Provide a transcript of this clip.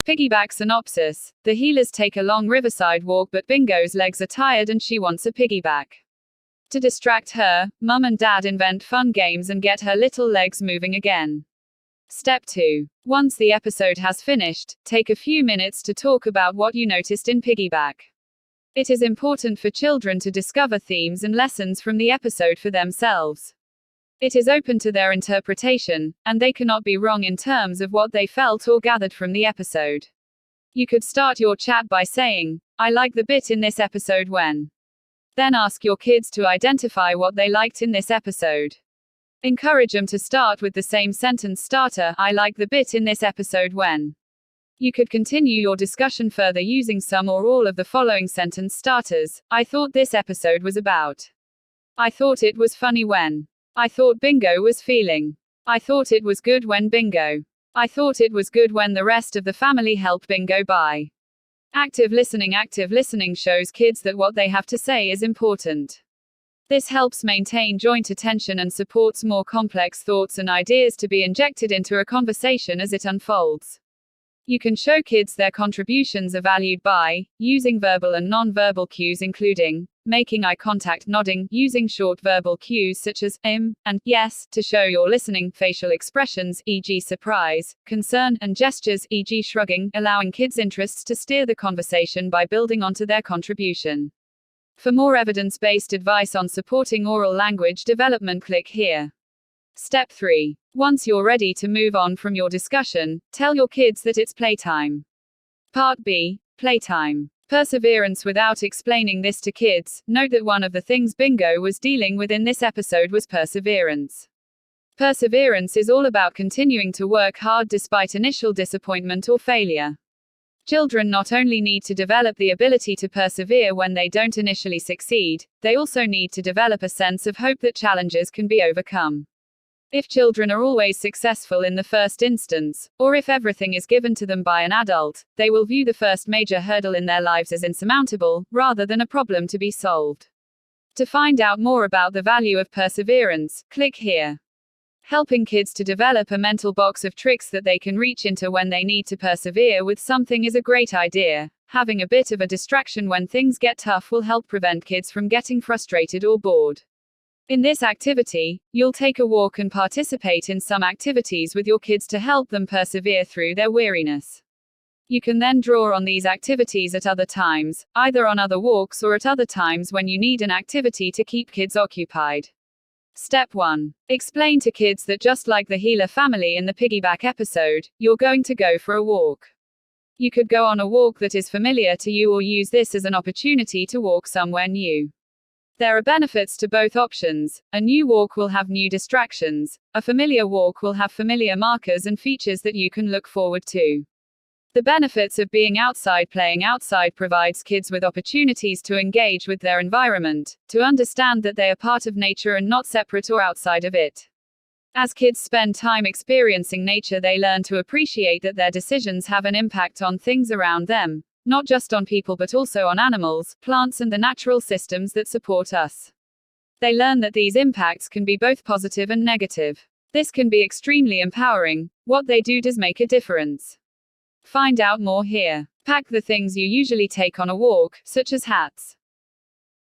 Piggyback synopsis. The healers take a long riverside walk, but Bingo's legs are tired and she wants a piggyback. To distract her, Mum and Dad invent fun games and get her little legs moving again. Step 2. Once the episode has finished, take a few minutes to talk about what you noticed in Piggyback. It is important for children to discover themes and lessons from the episode for themselves. It is open to their interpretation, and they cannot be wrong in terms of what they felt or gathered from the episode. You could start your chat by saying, "I like the bit in this episode when." Then ask your kids to identify what they liked in this episode. Encourage them to start with the same sentence starter, "I like the bit in this episode when." You could continue your discussion further using some or all of the following sentence starters. I thought this episode was about. I thought it was funny when. I thought Bingo was feeling. I thought it was good when Bingo. I thought it was good when the rest of the family helped Bingo buy. Active listening shows kids that what they have to say is important. This helps maintain joint attention and supports more complex thoughts and ideas to be injected into a conversation as it unfolds. You can show kids their contributions are valued by using verbal and non-verbal cues, including making eye contact, nodding, using short verbal cues such as and yes to show you're listening, facial expressions, e.g. surprise, concern, and gestures, e.g. shrugging, allowing kids' interests to steer the conversation by building onto their contribution. For more evidence-based advice on supporting oral language development, click here. Step 3. Once you're ready to move on from your discussion, tell your kids that it's playtime. Part B. Playtime. Perseverance. Without explaining this to kids, note that one of the things Bingo was dealing with in this episode was perseverance. Perseverance is all about continuing to work hard despite initial disappointment or failure. Children not only need to develop the ability to persevere when they don't initially succeed, they also need to develop a sense of hope that challenges can be overcome. If children are always successful in the first instance, or if everything is given to them by an adult, they will view the first major hurdle in their lives as insurmountable, rather than a problem to be solved. To find out more about the value of perseverance, click here. Helping kids to develop a mental box of tricks that they can reach into when they need to persevere with something is a great idea. Having a bit of a distraction when things get tough will help prevent kids from getting frustrated or bored. In this activity, you'll take a walk and participate in some activities with your kids to help them persevere through their weariness. You can then draw on these activities at other times, either on other walks or at other times when you need an activity to keep kids occupied. Step 1. Explain to kids that just like the Healer family in the Piggyback episode, you're going to go for a walk. You could go on a walk that is familiar to you or use this as an opportunity to walk somewhere new. There are benefits to both options. A new walk will have new distractions. A familiar walk will have familiar markers and features that you can look forward to. The benefits of being outside. Playing outside provides kids with opportunities to engage with their environment, to understand that they are part of nature and not separate or outside of it. As kids spend time experiencing nature, they learn to appreciate that their decisions have an impact on things around them. Not just on people but also on animals, plants and the natural systems that support us. They learn that these impacts can be both positive and negative. This can be extremely empowering. What they do does make a difference. Find out more here. Pack the things you usually take on a walk, such as hats.